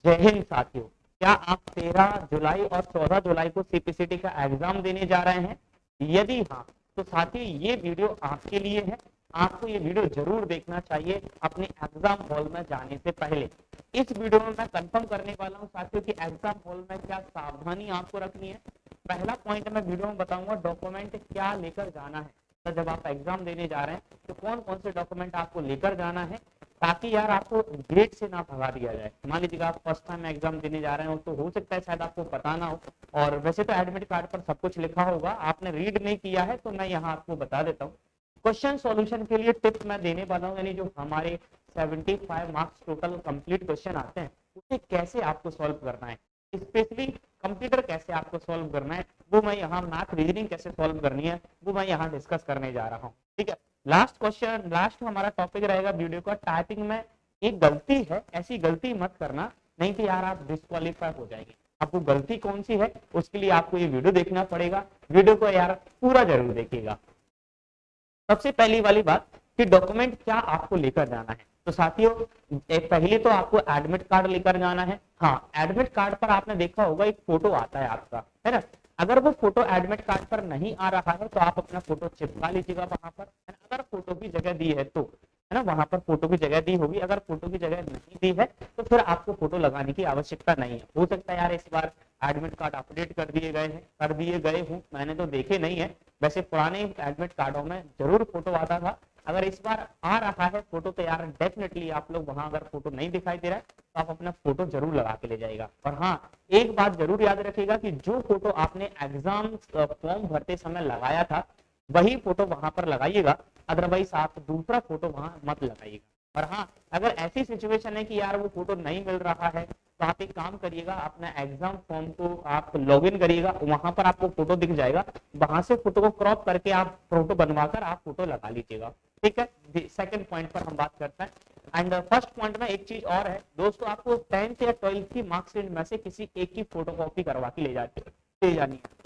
जय हिंद साथियों। क्या आप 13 जुलाई और 14 जुलाई को सीपीसीटी का एग्जाम देने जा रहे हैं? यदि हाँ, तो साथियों ये वीडियो आपके लिए है। आपको ये वीडियो जरूर देखना चाहिए अपने एग्जाम हॉल में जाने से पहले। इस वीडियो में मैं कंफर्म करने वाला हूँ साथियों कि एग्जाम हॉल में क्या सावधानी आपको रखनी है। पहला पॉइंट मैं वीडियो में बताऊंगा डॉक्यूमेंट क्या लेकर जाना है। तो जब आप एग्जाम देने जा रहे हैं तो कौन कौन से डॉक्यूमेंट आपको लेकर जाना है, ताकि यार आपको गेट से ना भगा दिया जाए। मान लीजिए आप फर्स्ट टाइम एग्जाम देने जा रहे हो तो हो सकता है शायद आपको पता ना हो, और वैसे तो एडमिट कार्ड पर सब कुछ लिखा होगा, आपने रीड नहीं किया है तो मैं यहाँ आपको बता देता हूँ। क्वेश्चन सॉल्यूशन के लिए टिप्स मैं देने वाला हूँ, यानी जो हमारे 75 मार्क्स टोटल कंप्लीट क्वेश्चन आते हैं उसे कैसे आपको सॉल्व करना है, स्पेशली कंप्यूटर कैसे आपको सॉल्व करना है, वो मैं यहाँ मैथ रीजनिंग कैसे सॉल्व करनी है वो मैं यहाँ डिस्कस करने जा रहा हूँ। ठीक है, लास्ट क्वेश्चन, लास्ट हमारा टॉपिक रहेगा वीडियो का, टाइपिंग में एक गलती है, ऐसी गलती मत करना नहीं तो यार आप डिस्क्वालीफाई हो जाएंगे। आपको गलती कौन सी है उसके लिए आपको ये वीडियो देखना पड़ेगा। वीडियो को यार पूरा जरूर देखिएगा। सबसे पहली वाली बात कि डॉक्यूमेंट क्या आपको लेकर जाना है। तो साथियों पहले तो आपको एडमिट कार्ड लेकर जाना है। हाँ, एडमिट कार्ड पर आपने देखा होगा एक फोटो आता है आपका, है ना। अगर वो फोटो एडमिट कार्ड पर नहीं आ रहा है तो आप अपना फोटो चिपका लीजिएगा वहां पर। अगर फोटो की जगह दी है तो, है ना, वहां पर फोटो की जगह दी होगी। अगर फोटो की जगह नहीं दी है तो फिर आपको फोटो लगाने की आवश्यकता नहीं है। हो सकता है यार इस बार एडमिट कार्ड अपडेट कर दिए गए हूँ, मैंने तो देखे नहीं है। वैसे पुराने एडमिट कार्डों में जरूर फोटो आता था। अगर इस बार आ रहा है फोटो तो यार डेफिनेटली आप लोग वहां, अगर फोटो नहीं दिखाई दे रहा है तो आप अपना फोटो जरूर लगा के ले जाएगा। और हाँ, एक बात जरूर याद रखिएगा कि जो फोटो आपने एग्जाम फॉर्म भरते समय लगाया था वही फोटो वहां पर लगाइएगा, अदरवाइज आप दूसरा फोटो वहां मत लगाइएगा। और हाँ, अगर ऐसी सिचुएशन है कि यार वो फोटो नहीं मिल रहा है तो आप एक काम करिएगा, अपना एग्जाम फॉर्म को आप लॉग इन करिएगा, वहां पर आपको फोटो दिख जाएगा, वहां से फोटो को क्रॉप करके आप फोटो बनवाकर आप फोटो लगा लीजिएगा। ठीक है, सेकंड पॉइंट पर हम बात करते हैं। एंड फर्स्ट पॉइंट में एक चीज और है दोस्तों, आपको 10th या 12th की मार्कशीट में से किसी एक की फोटो कॉपी करवा के ले जानी है,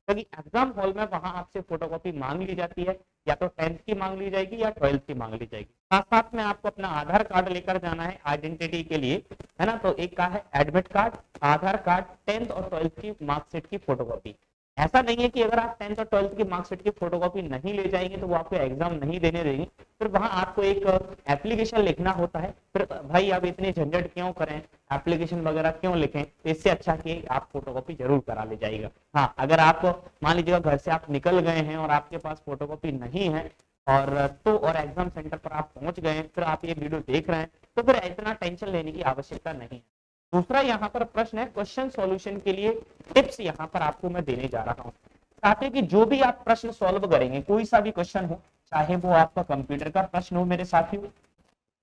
क्योंकि एग्जाम हॉल में वहां आपसे फोटोकॉपी मांग ली जाती है, या तो 10th की मांग ली जाएगी या 12th की मांग ली जाएगी। साथ साथ में आपको अपना आधार कार्ड लेकर जाना है आइडेंटिटी के लिए, है ना। तो एक का है एडमिट कार्ड, आधार कार्ड, 10th और 12th की मार्कशीट की फोटोकॉपी। ऐसा नहीं है कि अगर आप 10th और 12th की मार्कशीट की फोटोकॉपी नहीं ले जाएंगे तो वो आपको एग्जाम नहीं देने देंगे। फिर वहां आपको एक एप्लीकेशन लिखना होता है। फिर भाई आप इतनी झंझट क्यों करें, एप्लीकेशन वगैरह क्यों लिखें, तो इससे अच्छा कि आप फोटोकॉपी जरूर करा ले जाइएगा। हाँ, अगर आप मान लीजिएगा घर से आप निकल गए हैं और आपके पास फोटोकॉपी नहीं है और एग्जाम सेंटर पर आप पहुंच गए हैं, फिर आप ये वीडियो देख रहे हैं, तो फिर इतना टेंशन लेने की आवश्यकता नहीं है। दूसरा यहाँ पर प्रश्न है क्वेश्चन सॉल्यूशन के लिए टिप्स यहाँ पर आपको मैं देने जा रहा हूँ, ताकि कि जो भी आप प्रश्न सॉल्व करेंगे, कोई सा भी क्वेश्चन हो, चाहे वो आपका कंप्यूटर का प्रश्न हो मेरे साथियों,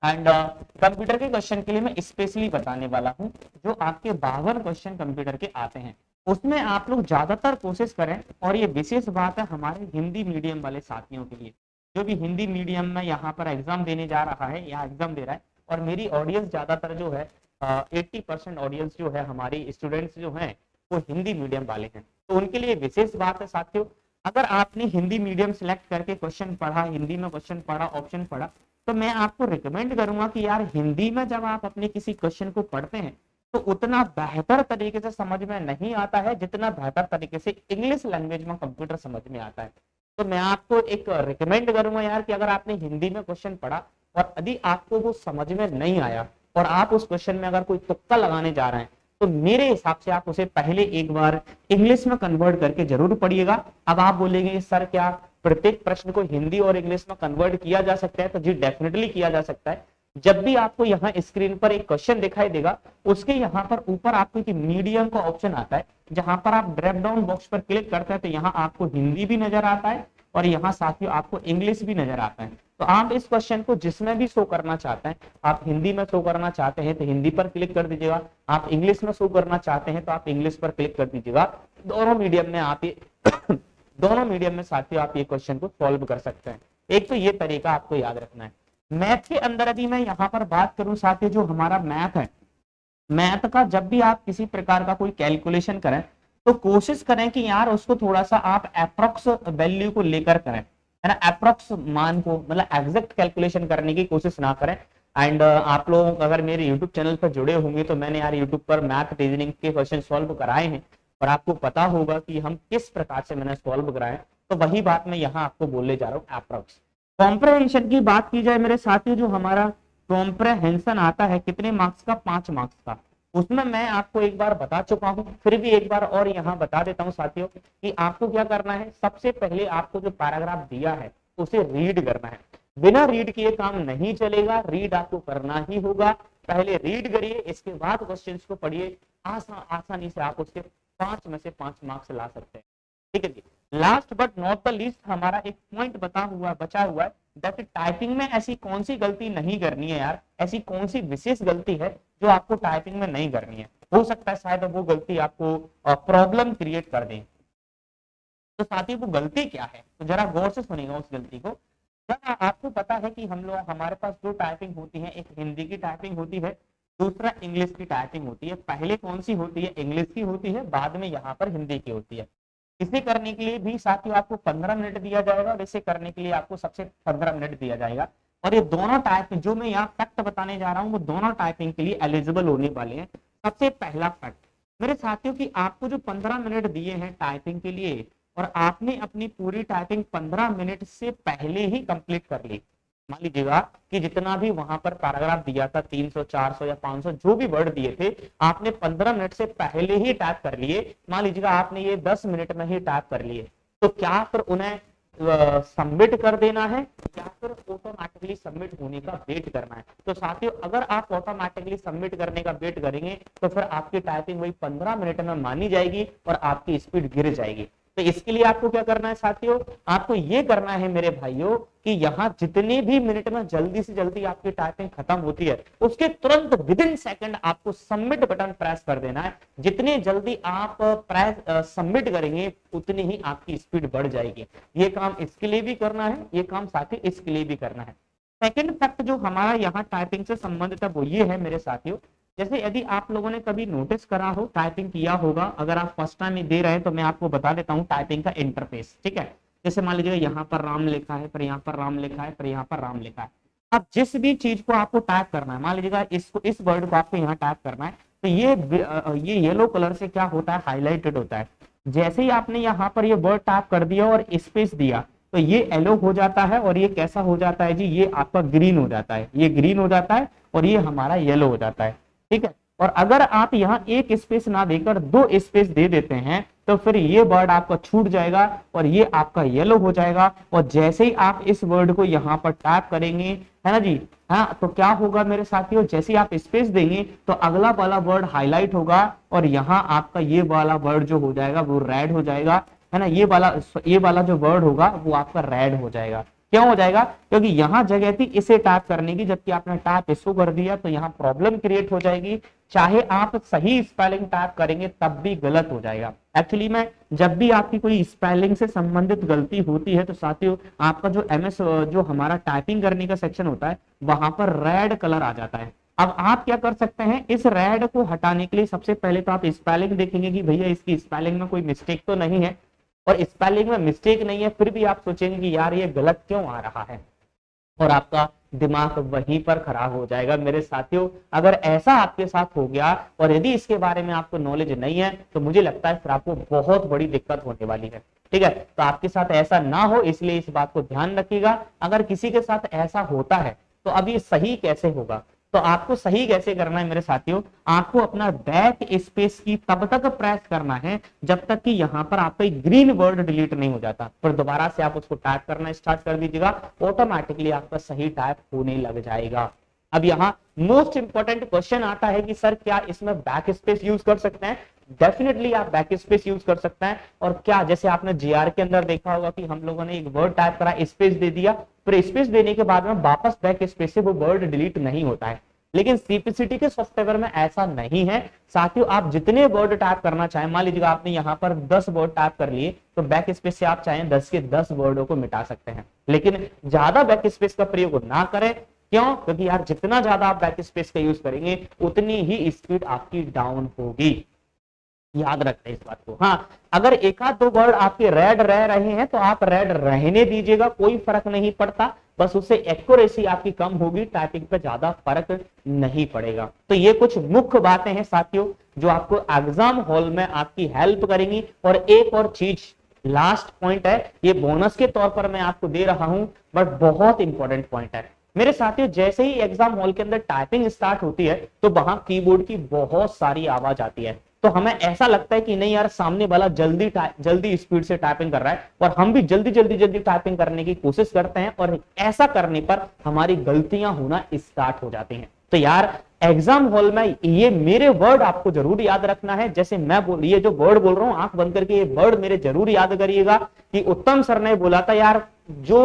एंड कंप्यूटर के क्वेश्चन के लिए मैं स्पेशली बताने वाला हूँ, जो आपके 52 क्वेश्चन कंप्यूटर के आते हैं उसमें आप लोग ज्यादातर कोशिश करें। और ये विशेष बात है हमारे हिंदी मीडियम वाले साथियों के लिए, जो भी हिंदी मीडियम में यहाँ पर एग्जाम देने जा रहा है या एग्जाम दे रहा है, और मेरी ऑडियंस ज्यादातर जो है 80% ऑडियंस जो है हमारी स्टूडेंट्स जो हैं वो हिंदी मीडियम वाले हैं, तो उनके लिए विशेष बात है साथियों। अगर आपने हिंदी मीडियम सिलेक्ट करके क्वेश्चन पढ़ा, हिंदी में क्वेश्चन पढ़ा, ऑप्शन पढ़ा, तो मैं आपको रिकमेंड करूंगा कि यार हिंदी में जब आप अपने किसी क्वेश्चन को पढ़ते हैं तो उतना बेहतर तरीके से समझ में नहीं आता है जितना बेहतर तरीके से इंग्लिश लैंग्वेज में कंप्यूटर समझ में आता है। तो मैं आपको एक रिकमेंड करूंगा यार कि अगर आपने हिंदी में क्वेश्चन पढ़ा और यदि आपको वो समझ में नहीं आया और आप उस क्वेश्चन में अगर कोई तुक्का लगाने जा रहे हैं, तो मेरे हिसाब से आप उसे पहले एक बार इंग्लिश में कन्वर्ट करके जरूर पढ़िएगा। अब आप बोलेंगे सर क्या प्रत्येक प्रश्न को हिंदी और इंग्लिश में कन्वर्ट किया जा सकता है? तो जी डेफिनेटली किया जा सकता है। जब भी आपको यहाँ स्क्रीन पर एक क्वेश्चन दिखाई देगा, उसके यहाँ पर ऊपर आपको एक मीडियम का ऑप्शन आता है, जहां पर आप ड्रॉप डाउन बॉक्स पर क्लिक करते हैं तो यहाँ आपको हिंदी भी नजर आता है और यहाँ साथियों आपको इंग्लिश भी नजर आता है। तो आप इस क्वेश्चन को जिसमें भी शो करना चाहते हैं, आप हिंदी में शो करना चाहते हैं तो हिंदी पर क्लिक कर दीजिएगा, आप इंग्लिश में शो करना चाहते हैं तो आप इंग्लिश पर क्लिक कर दीजिएगा। दोनों मीडियम में आप ये दोनों मीडियम में साथियों आप ये क्वेश्चन को सॉल्व कर सकते हैं। एक तो ये तरीका आपको याद रखना है। मैथ के अंदर यदि मैं यहाँ पर बात करूं साथियों, जो हमारा मैथ है, मैथ का जब भी आप किसी प्रकार का कोई कैलकुलेशन करें तो कोशिश करें कि यार उसको थोड़ा सा आप अप्रोक्स वैल्यू को लेकर करें, है ना। अप्रोक्स मान को मतलब एग्जैक्ट कैलकुलेशन करने की कोशिश ना करें। एंड आप लोग अगर मेरे यूट्यूब चैनल पर जुड़े होंगे तो मैंने यार यूट्यूब पर मैथ रीजनिंग के क्वेश्चन सॉल्व कराए हैं और आपको पता होगा कि हम किस प्रकार से मैंने सॉल्व कराए। तो वही बात मैं यहाँ आपको बोलने जा रहा हूँ अप्रोक्स। कॉम्प्रहेंशन की बात की जाए मेरे साथियों, जो हमारा कॉम्प्रहेंशन आता है कितने मार्क्स का, 5 मार्क्स का, उसमें मैं आपको एक बार बता चुका हूं, फिर भी एक बार और यहाँ बता देता हूं साथियों कि आपको क्या करना है। सबसे पहले आपको जो पैराग्राफ दिया है उसे रीड करना है। बिना रीड किए काम नहीं चलेगा, रीड आपको करना ही होगा। पहले रीड करिए, इसके बाद क्वेश्चंस को पढ़िए। आसानी से आप उसके 5 में से 5 मार्क्स ला सकते हैं। ठीक है जी। Last but not the least हमारा एक पॉइंट बचा हुआ है दैट टाइपिंग में ऐसी कौन सी गलती नहीं करनी है यार, ऐसी कौन सी विशेष गलती है जो आपको टाइपिंग में नहीं करनी है। हो सकता है शायद वो गलती आपको प्रॉब्लम क्रिएट कर दे। तो साथियों वो गलती क्या है, तो जरा गौर से सुनिएगा उस गलती को। आपको पता है कि हम लोग हमारे पास दो टाइपिंग होती है, एक हिंदी की टाइपिंग होती है, दूसरा इंग्लिश की टाइपिंग होती है। पहले कौन सी होती है, इंग्लिश की होती है, बाद में यहाँ पर हिंदी की होती है। इसे करने के लिए भी साथियों आपको 15 मिनट दिया जाएगा और इसे करने के लिए आपको सबसे 15 मिनट दिया जाएगा। और ये दोनों टाइपिंग जो मैं यहाँ फैक्ट बताने जा रहा हूँ वो दोनों टाइपिंग के लिए एलिजिबल होने वाले हैं। सबसे पहला फैक्ट मेरे साथियों की आपको जो 15 मिनट दिए हैं टाइपिंग के लिए और आपने अपनी पूरी टाइपिंग 15 मिनट से पहले ही कंप्लीट कर ली। मान लीजिएगा कि जितना भी वहां पर पैराग्राफ दिया था 300, 400 या 500 जो भी वर्ड दिए थे आपने 15 मिनट से पहले ही टाइप कर लिए। मान लीजिएगा आपने ये 10 मिनट में ही टाइप कर लिए, तो क्या फिर उन्हें सबमिट कर देना है या फिर ऑटोमेटिकली सबमिट होने का वेट करना है। तो साथियों अगर आप ऑटोमेटिकली सबमिट करने का वेट करेंगे तो फिर आपकी टाइपिंग वही 15 मिनट में मानी जाएगी और आपकी स्पीड गिर जाएगी। तो इसके लिए आपको क्या करना है साथियों, आपको ये करना है मेरे भाइयों कि यहाँ जितने भी मिनट में जल्दी से जल्दी आपकी टाइपिंग खत्म होती है उसके तुरंत विद इन सेकंड आपको सबमिट बटन प्रेस कर देना है। जितने जल्दी आप प्रेस सबमिट करेंगे उतनी ही आपकी स्पीड बढ़ जाएगी। ये काम इसके लिए भी करना है, ये काम साथी इसके लिए भी करना है। सेकेंड फैक्ट जो हमारा यहाँ टाइपिंग से संबंधित है वो ये है मेरे साथियों, जैसे यदि आप लोगों ने कभी नोटिस करा हो, टाइपिंग किया होगा, अगर आप फर्स्ट टाइम दे रहे हैं तो मैं आपको बता देता हूँ टाइपिंग का इंटरफेस। ठीक है, जैसे मान लीजिए यहाँ पर राम लिखा है, फिर यहाँ पर राम लिखा है, फिर यहाँ पर राम लिखा है। अब जिस भी चीज को आपको टाइप करना है, मान लीजिएगा इस वर्ड को आपको यहाँ टाइप करना है तो ये येलो कलर से क्या होता है, हाईलाइटेड होता है। जैसे ही आपने यहाँ पर ये वर्ड टाइप कर दिया और स्पेस दिया तो ये येलो हो जाता है और ये कैसा हो जाता है जी, ये आपका ग्रीन हो जाता है, ये ग्रीन हो जाता है और ये हमारा येलो हो जाता है। ठीक है, और अगर आप यहाँ एक स्पेस ना देकर 2 स्पेस दे देते हैं तो फिर ये वर्ड आपका छूट जाएगा और ये आपका येलो हो जाएगा। और जैसे ही आप इस वर्ड को यहाँ पर टाइप करेंगे, है ना जी, हाँ, तो क्या होगा मेरे साथियों, जैसे ही आप स्पेस देंगे तो अगला वाला वर्ड हाईलाइट होगा और यहाँ आपका ये वाला वर्ड जो हो जाएगा वो रेड हो जाएगा, है ना। ये वाला जो वर्ड होगा वो आपका रेड हो जाएगा। क्यों हो जाएगा, क्योंकि यहाँ जगह थी इसे टाइप करने की, जबकि आपने टाइप इसको कर दिया तो यहाँ प्रॉब्लम क्रिएट हो जाएगी। चाहे आप सही स्पेलिंग टाइप करेंगे तब भी गलत हो जाएगा। एक्चुअली में जब भी आपकी कोई स्पेलिंग से संबंधित गलती होती है तो साथियों आपका जो एमएस जो हमारा टाइपिंग करने का सेक्शन होता है वहां पर रेड कलर आ जाता है। अब आप क्या कर सकते हैं, इस रेड को हटाने के लिए सबसे पहले तो आप स्पेलिंग देखेंगे कि भैया इसकी स्पेलिंग में कोई मिस्टेक तो नहीं है, और स्पेलिंग में मिस्टेक नहीं है फिर भी आप सोचेंगे कि यार ये गलत क्यों आ रहा है और आपका दिमाग वहीं पर खराब हो जाएगा। मेरे साथियों अगर ऐसा आपके साथ हो गया और यदि इसके बारे में आपको नॉलेज नहीं है तो मुझे लगता है फिर आपको बहुत बड़ी दिक्कत होने वाली है। ठीक है, तो आपके साथ ऐसा ना हो इसलिए इस बात को ध्यान रखिएगा। अगर किसी के साथ ऐसा होता है तो अब ये सही कैसे होगा, तो आपको सही कैसे करना है मेरे साथियों, आपको अपना बैक स्पेस की तब तक प्रेस करना है जब तक कि यहाँ पर आपका ग्रीन वर्ड डिलीट नहीं हो जाता। फिर दोबारा से आप उसको टाइप करना स्टार्ट कर दीजिएगा, ऑटोमेटिकली आपका सही टाइप होने लग जाएगा। अब यहाँ मोस्ट इंपॉर्टेंट क्वेश्चन आता है कि सर क्या इसमें बैक स्पेस यूज कर सकते हैं। डेफिनेटली आप बैक स्पेस यूज कर सकते हैं। और क्या, जैसे आपने जीआर के अंदर देखा होगा कि हम लोगों ने एक वर्ड टाइप करा, स्पेस दे दिया, फिर स्पेस देने के बाद में वापस बैक स्पेस से वो वर्ड डिलीट नहीं होता है। लेकिन सीपीसीटी के सॉफ्टवेयर में ऐसा नहीं है साथियों। आप जितने वर्ड टाइप करना चाहें, मान लीजिए आपने यहाँ पर 10 वर्ड टाइप कर लिए तो बैक स्पेस से आप चाहें 10 के 10 वर्डों को मिटा सकते हैं, लेकिन ज्यादा बैक स्पेस का प्रयोग ना करें। क्यों, क्योंकि यार जितना ज्यादा आप बैक स्पेस का यूज करेंगे उतनी ही स्पीड आपकी डाउन होगी। याद रखते हैं इस बात को। हाँ, अगर एक आध दो वर्ड आपके रेड रह रहे हैं तो आप रेड रहने दीजिएगा, कोई फर्क नहीं पड़ता, बस उससे एक्यूरेसी आपकी कम होगी, टाइपिंग पे ज्यादा फर्क नहीं पड़ेगा। तो ये कुछ मुख्य बातें हैं साथियों जो आपको एग्जाम हॉल में आपकी हेल्प करेंगी। और एक और चीज, लास्ट पॉइंट है, ये बोनस के तौर पर मैं आपको दे रहा हूं, बट बहुत इंपॉर्टेंट पॉइंट है मेरे साथियों। जैसे ही एग्जाम हॉल के अंदर टाइपिंग स्टार्ट होती है तो वहां कीबोर्ड की बहुत सारी आवाज आती है, तो हमें ऐसा लगता है कि नहीं यार सामने वाला जल्दी स्पीड से टाइपिंग कर रहा है, और हम भी जल्दी टाइपिंग करने की कोशिश करते हैं, और ऐसा करने पर हमारी गलतियां होना स्टार्ट हो जाती हैं। तो यार एग्जाम हॉल में ये मेरे वर्ड आपको जरूर याद रखना है। जैसे मैं ये जो वर्ड बोल रहा हूं, आंख बंद करके ये वर्ड मेरे जरूर याद करिएगा कि उत्तम सर ने बोला था यार जो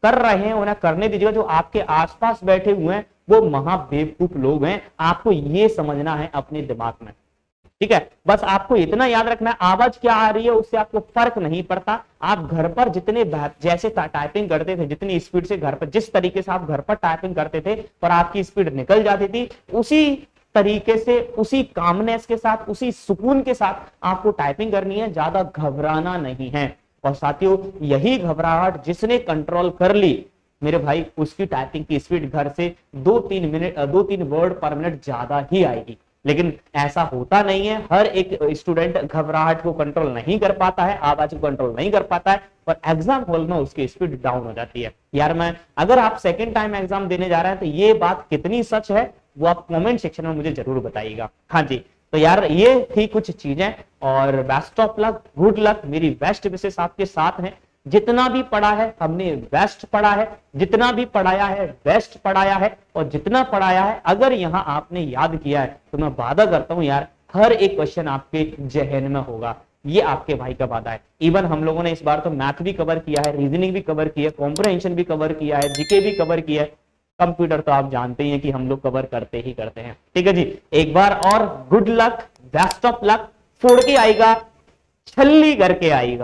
कर रहे हैं उन्हें करने दीजिएगा, जो आपके आसपास बैठे हुए हैं वो महा बेवकूफ लोग हैं, आपको ये समझना है अपने दिमाग में। ठीक है, बस आपको इतना याद रखना है, आवाज क्या आ रही है उससे आपको फर्क नहीं पड़ता। आप घर पर जितने जैसे टाइपिंग करते थे, जितनी स्पीड से घर पर, जिस तरीके से आप घर पर टाइपिंग करते थे और आपकी स्पीड निकल जाती थी, उसी तरीके से, उसी कामनेस के साथ, उसी सुकून के साथ आपको टाइपिंग करनी है, ज्यादा घबराना नहीं है। और साथियों यही घबराहट जिसने कंट्रोल कर ली मेरे भाई, उसकी टाइपिंग की स्पीड घर से 2-3 वर्ड पर मिनट ज्यादा ही आएगी। लेकिन ऐसा होता नहीं है, हर एक स्टूडेंट घबराहट को कंट्रोल नहीं कर पाता है, आवाज को कंट्रोल नहीं कर पाता है, और एग्जाम हॉल में उसकी स्पीड डाउन हो जाती है। यार अगर आप सेकंड टाइम एग्जाम देने जा रहे हैं तो ये बात कितनी सच है वो आप कमेंट सेक्शन में मुझे जरूर बताइएगा। हाँ जी, तो यार ये थी कुछ चीजें, और best of luck, good luck, मेरी बेस्ट विशेष आपके साथ है। जितना भी पढ़ा है हमने बेस्ट पढ़ा है, जितना भी पढ़ाया है बेस्ट पढ़ाया है, और जितना पढ़ाया है अगर यहाँ आपने याद किया है तो मैं वादा करता हूं यार हर एक क्वेश्चन आपके जहन में होगा, ये आपके भाई का वादा है। इवन हम लोगों ने इस बार तो मैथ भी कवर किया है, रीजनिंग भी कवर किया है, कॉम्प्रहेंशन भी कवर किया है, जीके भी कवर किया है, कंप्यूटर तो आप जानते ही हैं कि हम लोग कवर करते ही करते हैं। ठीक है जी, एक बार और good luck, best of luck, फोड़ के आएगा, छल्ली करके आएगा।